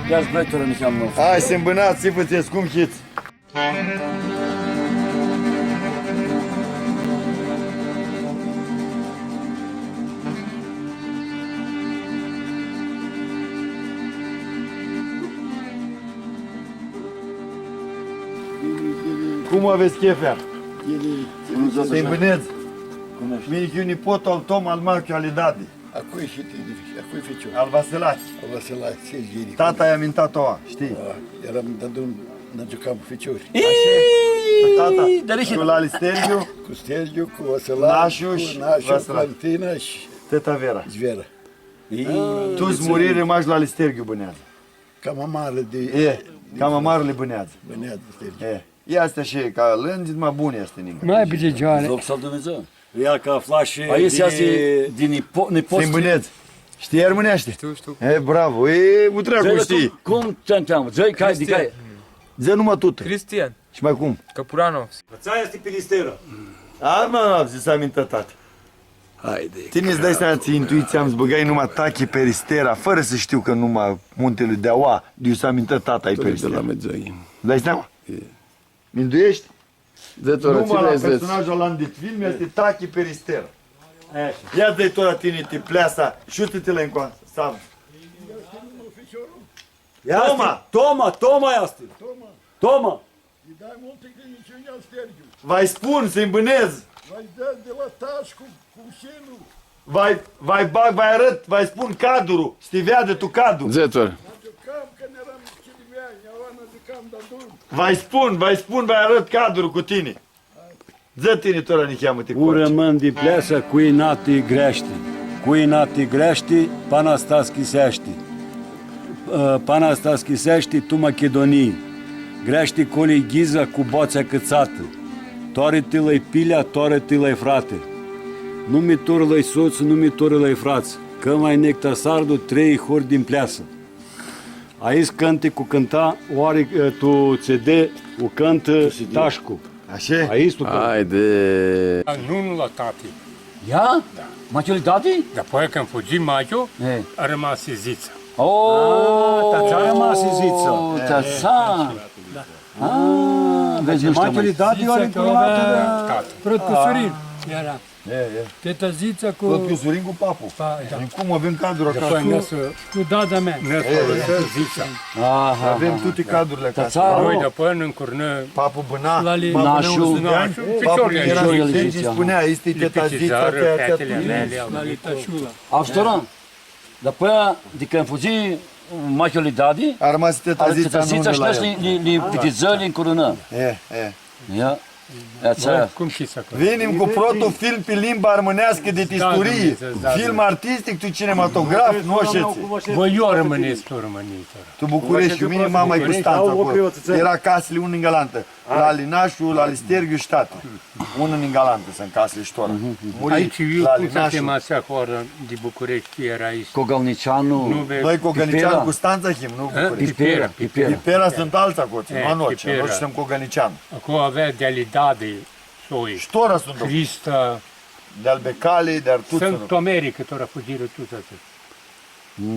Ia zbrojtora ne cheamă. Hai să îmbânați, să faceți cum știți. Cum aveți chefea? Să-i îmbâneți? Vine că un nipot al Tom al Marchiu Alidadi. Acui și tine, acui ficiu. Al Vasilachi. Al Vasilachi, ce geni. Tata i-a mintat o, știi? Eram dădun, ne jucam cu ficiuri. Tata, cu Lali Stergiu, Cu Stelgiu, cu Vasilachi, Nașu și cu Nașu, cu Vasilachi. Antina și teta Vera. Zvera. Tu-ți muri, rămași Lali Stergiu bânează. Cam amară de... E, cam amarele bânează. Bănează Stelgiu. E, ia astea și ca lângi, mai bune este nincă. Mai bine Loc să-l Dumnezeu. Ia că afla și Aici se din Să-i nepoți. îmbâneți. Știi armânește? Știu. E, bravo, e, utreacu știi. Cum te cheamă? Zăi, cai, de cai. Zi numai tu. Cristian Și mai cum? Capuranov. Ța este pilisteră. Arma n-am zis să amintă tată. Haide. Tine îți dai seama, ți intuiția, am zbăgai numai tachi peristera, fără să știu că numai muntele de Aua, de să amintă tata ai De la peristera. Medzoi. Dai seama? Minduiești? Zătoră, Numai la ține zăț. personajul ăla din film este tachi peristera. Ia dai tu la tine, te pleasa, șută-te-le încoa. Sam. Toma este. Toma. Dai multe gândiciuni al Stelgiu. Vai spun, să-i îmbânez. Vai dă de la taș cu șenul. Vai bag, vai arăt, vai spun cadrul. Stivea de tu cadru. Zător. Jucam că ne-eram chilimeani, Ioana jucam de-a Vai spun, vai arăt cadrul cu tine. Dă tine tu la cheamă-te cu Urămând de pleasă, cui nati grești. Cui nati grești, pana sta schisești. Pana sta schisești, tu Macedonii. Grești coli ghiză cu boțea cățată. Toare tâlăi pilea, toare tâlăi frate. Nu mi turlăi soț, nu mi turlăi fraț. Că mai necta sardu, 3 hori din pleasă. Aici cânte cu cânta, oare tu CD, o cântă tașcu. Așa? Aici tu cântă. Haide. Nu la tati. Ia? Maciolidade? Apoi când fugi Maciu, E. a rămas Zița. Oh, ți-a rămas Zița. Așa. Vezi, nu știu mai. Maciolidade ori încurunată. Tati. Prătcusurin era. Teta Zița cu... Căpiusurin cu papul. Da. Cum avem cadrul acasă? Apoi ne să Cu dada mea. Zița. Aha. Avem toate cadrurile acasă. Noi după ne încurnă Papu bâna, Lali- babă Nașu. neul Zudean, papu Ficiorile era Ficiorile Vicente Zița. și spunea, este teta Zița, Licitizară, teta fetele mele au La venit. Litașula. Avstora. După, de când fugi Maciolidade, A rămas teta Zița în Zița și la năși el. li pitiză, li încurună. E. Ia. Ața. Cum știți acolo? Venim cu protul film pe limba armânească de istorie, da, film artistic, tu cinematograf, nu șeți. Voi eu rămâneți, tu rămâneți. Tu București, eu mine mama e cu stanța acolo. Era casele unul în galantă. La Linașu, la Listergiu și tată. Unul în galantă sunt casele și tora. Aici Muri eu la cum să te Linașu. masea horă de București era aici. Cogălnicianu. Nu vezi. Noi Cogănicianu Pipera. cu stanța chim, nu București. Pipera. Pipera sunt alți acolo, E, nu anoce, Pipera. noi suntem Cogănicianu. Acolo avea dealidade soi. Și tora sunt Crista. de-al Becale, de-al Sunt Tuțănu. America, tora fugiră tu atât.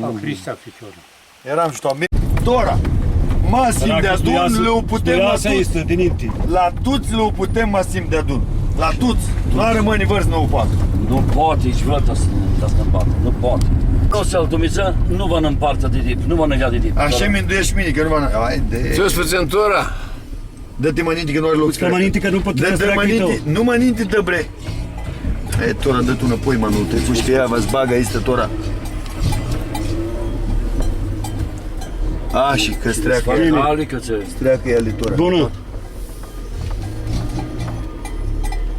Au Crista ficiorul. Eram și tu Tora, masim de adun, le putem la Asta tuți. este din inti. La tuți le putem masim de adun. La tuți. Nu rămâne vârst, nu o poate. Nu poate, nici vreodată să împartă. Nu poate. Nu să-l Dumnezeu, nu vă împartă de dip, nu vă nega de dip. Așa mi-nduiești mine, că nu va... Haide. Ce-o spățăm tora? Dă-te măninte că nu are loc. Că măninte că nu pot să Dă-te măninte. măninte, nu măninte, dă bre. Hai, tora, dă-te înapoi, mă, nu te fugi că ea vă-ți bagă, este tora. A, și că streacă ea. Alică ce. Streacă ea litora. Bună.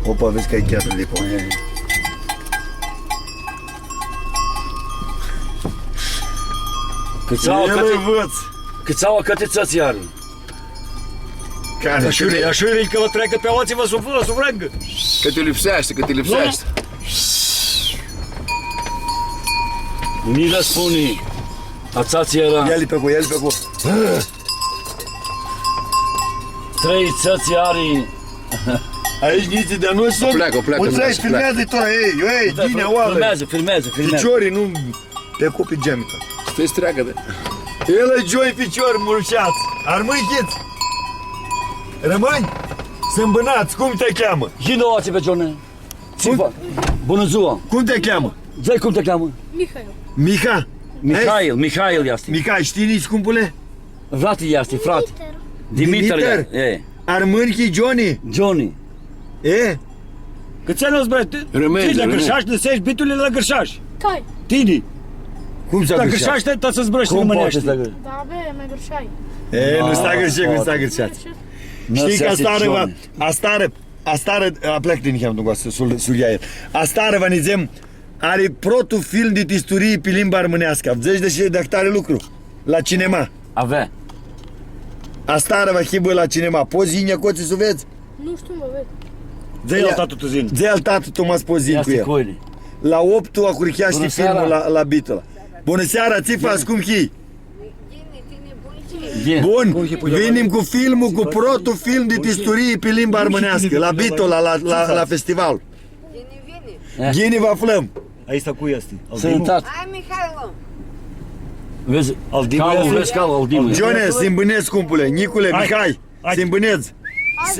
Opa, vezi că ai chiar de pe Câțaua cătițăți are. Care? Așa e că vă treacă pe alții, vă sufrangă. Că te lipsește, că te lipsește. Ni le spune. Ațați era. Ia-li pe acolo, ia-li pe acolo. 3 țăți are. Aici nici de noi sunt. Pleacă, Mulțumesc, filmează-i tora, ei, bine, oală. Filmează. Piciorii, nu te cupi geamica. Stai streagă de. El e joi ficior, mulșați. Armâichiți? Rămâni? Sâmbânați, cum te cheamă? Jinoați pe John. Țipa. Bună ziua. Cum te cheamă? Zai cum te cheamă? Miha? Mihail este. Mica, știi, scumpule? Frate este, frate. Dimiter. E. Armânchi Johnny? Johnny. E? Că ți-a nu bre, Rămâne, la gârșaș, năsești bitule la gârșaș. Kaj? Tini, Cum s-a la gârșat? gârșaș te să zbrăști Cum poate românești. să gândi? Da, be, me grșaj. E, nu sta gârșat, cum sta gârșat. Știi că astare, a plec din cheam dungo sul jair. Astare vanizem are protu film de istorie pe limba armânească. Vezi de ce de tare lucru la cinema. Avea. Astare va chibă la cinema. Poți zi necoți să vezi? Nu știu, mă, vezi. Dă-i al tatu tu zin. Zi al tatu tu mă poți zi cu Este el. coile. La 8-ul acuricheaște Bună filmul seara. la Bitola. Bună seara, țifa, cum chii? Bine. Bun, venim cu filmul, cu protu film de istorie pe limba armânească, la Bitola, la festival. Ghini vă aflăm. Aici cu este. Sănătate. Hai, Mihailo! Vezi, Aldimu calul, este? vezi calul, Aldimu. Joane, Simbânez, scumpule, Nicule, Hai. Mihai, Hai. Simbânez.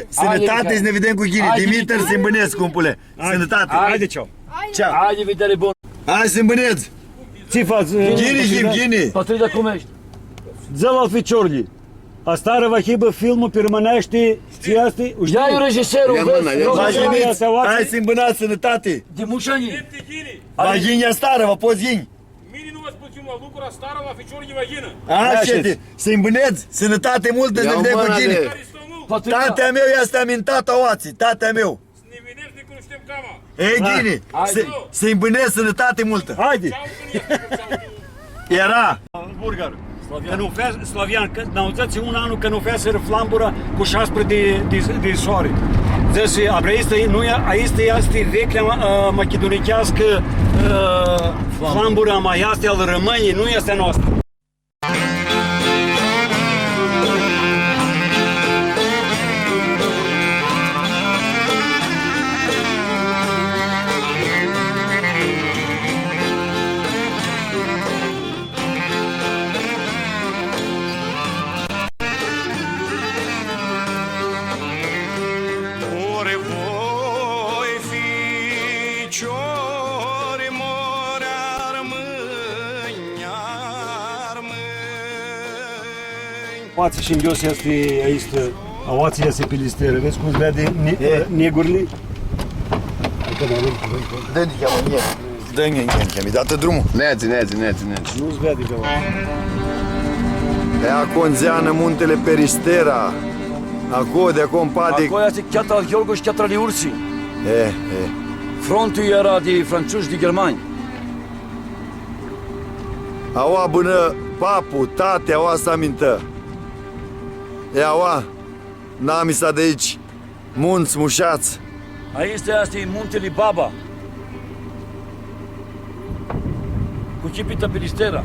Sănătate să ne vedem cu Ghini. Hai, Dimitar Dimitar. Simbânez, scumpule. Sănătate. Haide ceau. Ceau. Hai de vedere bun. Hai, Simbânez. Ți faci? Ghini. Patrida, cum ești? Zăl al ficiorli. A stară va hibă filmul permânește, ți asta? Ia eu regiserul, vezi? Vaginiți. Hai, Simbânat, sănătate. De mușanii. Vaginia stară, vă poți ghini. Mini nu vă spune lucru, stară la ficior de vagină. Așa, Simbânez, sănătate multă, să ne vedem cu Ghini. Care stă mult? Patrida. Tatea meu este amintat oații, tatea meu. Să ne vedeți de când știm cama. Ei, Ghini, să-i îmbânezi sănătate multă. Haide! Ceau când este cu ceau. Era. Burgar. Că nu fea, Slavian, că n-auzați un anul că nu feaseră flambura cu 16 de soare. Deci, abreiste, nu este vechea macedonicească flambura mai este al României, nu este a noastră. Ore voi ficiori mori armâni, armâni. Oații și jos este aici, oații este pe listeră. Vezi cum vede negurile? Dă-mi cheamă mie. Dă-mi cheamă, dată drumul. Neți. Nu-ți vede pe oații. Ea conzeană muntele Peristera. Acolo, de acolo în pade. Acolo este Chiatra Gheorghe și Chiatra Liursi. E. Frontul era de franțuzi, de germani. Aua bună, papu, tate, aua să amintă. E aua, namisa de aici, munți, mușați. Aici este muntele Baba. Cu Cipita Peristera.